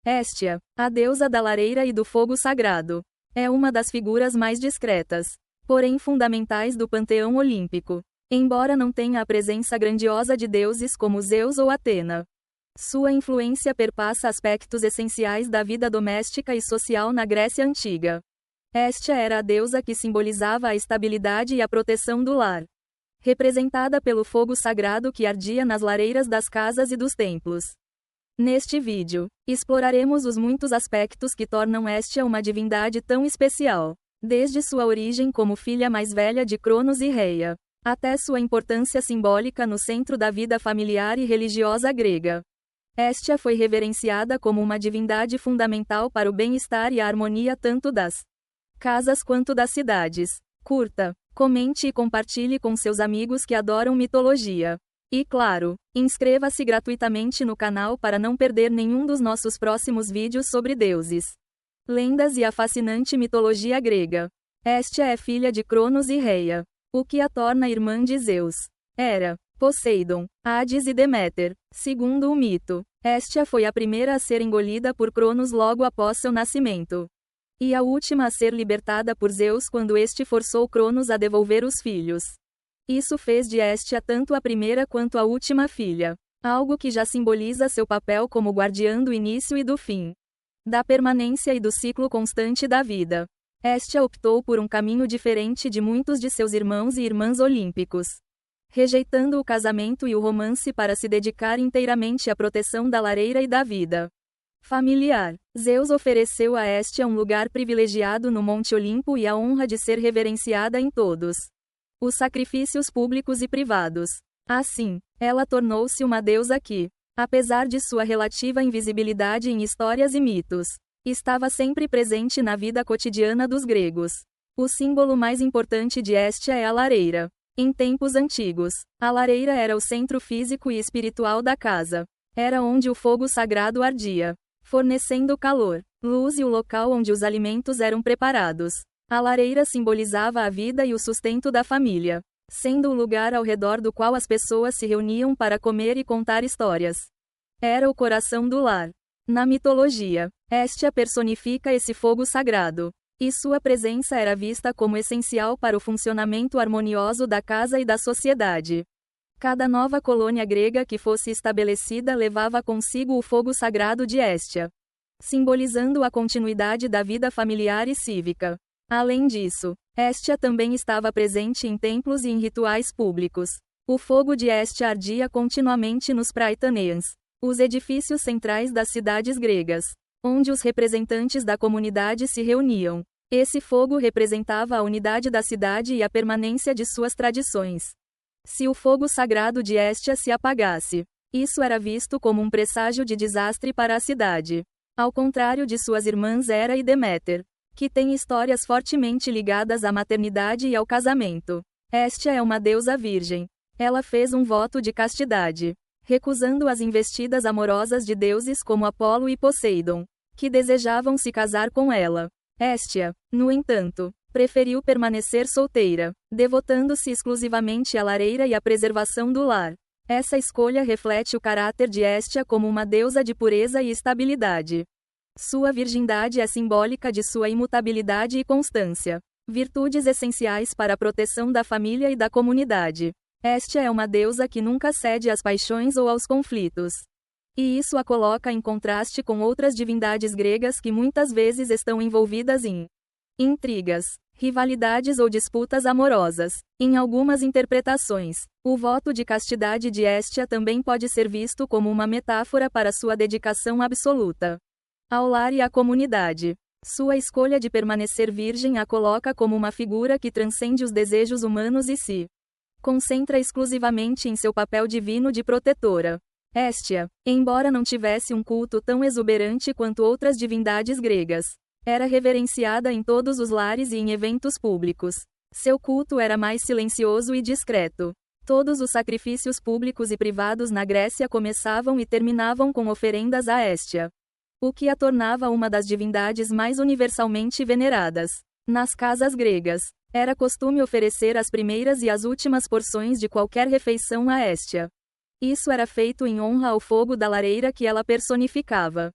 Hestia, a deusa da lareira e do fogo sagrado, é uma das figuras mais discretas, porém fundamentais do panteão olímpico. Embora não tenha a presença grandiosa de deuses como Zeus ou Atena, sua influência perpassa aspectos essenciais da vida doméstica e social na Grécia Antiga. Hestia era a deusa que simbolizava a estabilidade e a proteção do lar, representada pelo fogo sagrado que ardia nas lareiras das casas e dos templos. Neste vídeo, exploraremos os muitos aspectos que tornam Hestia uma divindade tão especial, desde sua origem como filha mais velha de Cronos e Reia, até sua importância simbólica no centro da vida familiar e religiosa grega. Hestia foi reverenciada como uma divindade fundamental para o bem-estar e a harmonia tanto das casas quanto das cidades. Curta, comente e compartilhe com seus amigos que adoram mitologia. E claro, inscreva-se gratuitamente no canal para não perder nenhum dos nossos próximos vídeos sobre deuses, lendas e a fascinante mitologia grega. Hestia é filha de Cronos e Reia, o que a torna irmã de Zeus, Hera, Poseidon, Hades e Deméter. Segundo o mito, Hestia foi a primeira a ser engolida por Cronos logo após seu nascimento, e a última a ser libertada por Zeus quando este forçou Cronos a devolver os filhos. Isso fez de Hestia tanto a primeira quanto a última filha, algo que já simboliza seu papel como guardiã do início e do fim, da permanência e do ciclo constante da vida. Hestia optou por um caminho diferente de muitos de seus irmãos e irmãs olímpicos, rejeitando o casamento e o romance para se dedicar inteiramente à proteção da lareira e da vida familiar. Zeus ofereceu a Hestia um lugar privilegiado no Monte Olimpo e a honra de ser reverenciada em todos os sacrifícios públicos e privados. Assim, ela tornou-se uma deusa que, apesar de sua relativa invisibilidade em histórias e mitos, estava sempre presente na vida cotidiana dos gregos. O símbolo mais importante de Hestia é a lareira. Em tempos antigos, a lareira era o centro físico e espiritual da casa. Era onde o fogo sagrado ardia, fornecendo calor, luz e o local onde os alimentos eram preparados. A lareira simbolizava a vida e o sustento da família, sendo o lugar ao redor do qual as pessoas se reuniam para comer e contar histórias. Era o coração do lar. Na mitologia, Hestia personifica esse fogo sagrado, e sua presença era vista como essencial para o funcionamento harmonioso da casa e da sociedade. Cada nova colônia grega que fosse estabelecida levava consigo o fogo sagrado de Hestia, simbolizando a continuidade da vida familiar e cívica. Além disso, Hestia também estava presente em templos e em rituais públicos. O fogo de Hestia ardia continuamente nos praetaneians, os edifícios centrais das cidades gregas, onde os representantes da comunidade se reuniam. Esse fogo representava a unidade da cidade e a permanência de suas tradições. Se o fogo sagrado de Hestia se apagasse, isso era visto como um presságio de desastre para a cidade. Ao contrário de suas irmãs Hera e Deméter, que têm histórias fortemente ligadas à maternidade e ao casamento, Hestia é uma deusa virgem. Ela fez um voto de castidade, recusando as investidas amorosas de deuses como Apolo e Poseidon, que desejavam se casar com ela. Hestia, no entanto, preferiu permanecer solteira, devotando-se exclusivamente à lareira e à preservação do lar. Essa escolha reflete o caráter de Hestia como uma deusa de pureza e estabilidade. Sua virgindade é simbólica de sua imutabilidade e constância, virtudes essenciais para a proteção da família e da comunidade. Hestia é uma deusa que nunca cede às paixões ou aos conflitos. E isso a coloca em contraste com outras divindades gregas que muitas vezes estão envolvidas em intrigas, rivalidades ou disputas amorosas. Em algumas interpretações, o voto de castidade de Hestia também pode ser visto como uma metáfora para sua dedicação absoluta ao lar e à comunidade. Sua escolha de permanecer virgem a coloca como uma figura que transcende os desejos humanos e se concentra exclusivamente em seu papel divino de protetora. Hestia, embora não tivesse um culto tão exuberante quanto outras divindades gregas, era reverenciada em todos os lares e em eventos públicos. Seu culto era mais silencioso e discreto. Todos os sacrifícios públicos e privados na Grécia começavam e terminavam com oferendas a Hestia, o que a tornava uma das divindades mais universalmente veneradas. Nas casas gregas, era costume oferecer as primeiras e as últimas porções de qualquer refeição a Hestia. Isso era feito em honra ao fogo da lareira que ela personificava.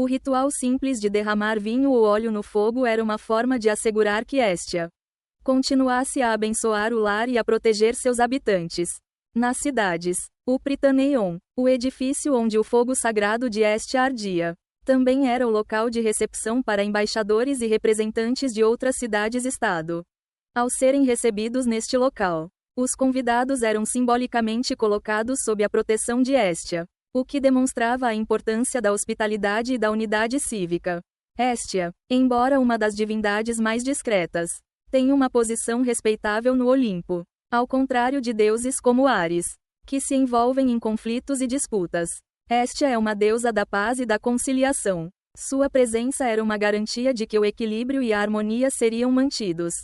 O ritual simples de derramar vinho ou óleo no fogo era uma forma de assegurar que Hestia continuasse a abençoar o lar e a proteger seus habitantes. Nas cidades, o Prytaneion, o edifício onde o fogo sagrado de Hestia ardia, também era o local de recepção para embaixadores e representantes de outras cidades-estado. Ao serem recebidos neste local, os convidados eram simbolicamente colocados sob a proteção de Hestia, o que demonstrava a importância da hospitalidade e da unidade cívica. Hestia, embora uma das divindades mais discretas, tem uma posição respeitável no Olimpo, ao contrário de deuses como Ares, que se envolvem em conflitos e disputas. Hestia é uma deusa da paz e da conciliação. Sua presença era uma garantia de que o equilíbrio e a harmonia seriam mantidos,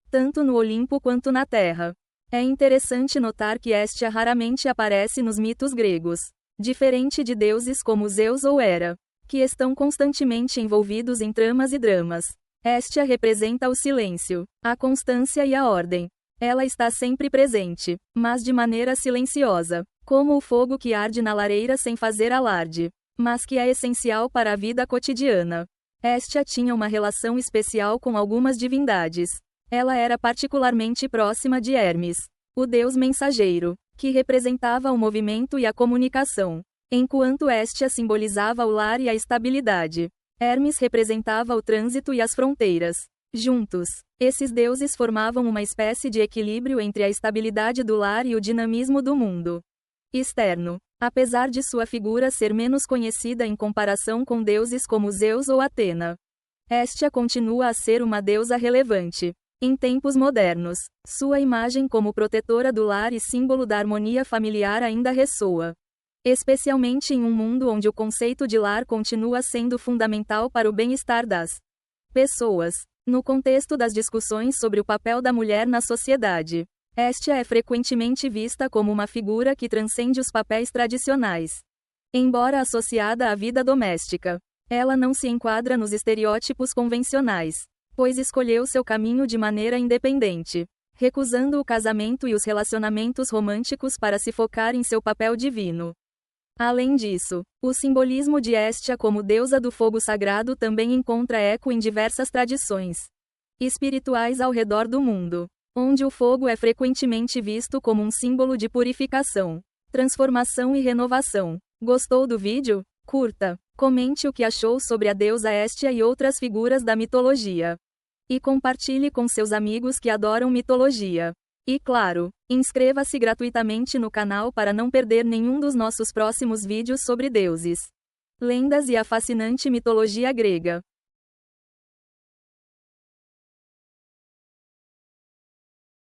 tanto no Olimpo quanto na Terra. É interessante notar que Hestia raramente aparece nos mitos gregos, diferente de deuses como Zeus ou Hera, que estão constantemente envolvidos em tramas e dramas. Hestia representa o silêncio, a constância e a ordem. Ela está sempre presente, mas de maneira silenciosa, como o fogo que arde na lareira sem fazer alarde, mas que é essencial para a vida cotidiana. Hestia tinha uma relação especial com algumas divindades. Ela era particularmente próxima de Hermes, o deus mensageiro, que representava o movimento e a comunicação, enquanto Hestia simbolizava o lar e a estabilidade. Hermes representava o trânsito e as fronteiras. Juntos, esses deuses formavam uma espécie de equilíbrio entre a estabilidade do lar e o dinamismo do mundo externo. Apesar de sua figura ser menos conhecida em comparação com deuses como Zeus ou Atena, Hestia continua a ser uma deusa relevante. Em tempos modernos, sua imagem como protetora do lar e símbolo da harmonia familiar ainda ressoa, especialmente em um mundo onde o conceito de lar continua sendo fundamental para o bem-estar das pessoas. No contexto das discussões sobre o papel da mulher na sociedade, Hestia é frequentemente vista como uma figura que transcende os papéis tradicionais. Embora associada à vida doméstica, ela não se enquadra nos estereótipos convencionais, pois escolheu seu caminho de maneira independente, recusando o casamento e os relacionamentos românticos para se focar em seu papel divino. Além disso, o simbolismo de Hestia como deusa do fogo sagrado também encontra eco em diversas tradições espirituais ao redor do mundo, onde o fogo é frequentemente visto como um símbolo de purificação, transformação e renovação. Gostou do vídeo? Curta, comente o que achou sobre a deusa Hestia e outras figuras da mitologia. E compartilhe com seus amigos que adoram mitologia. E claro, inscreva-se gratuitamente no canal para não perder nenhum dos nossos próximos vídeos sobre deuses, lendas e a fascinante mitologia grega.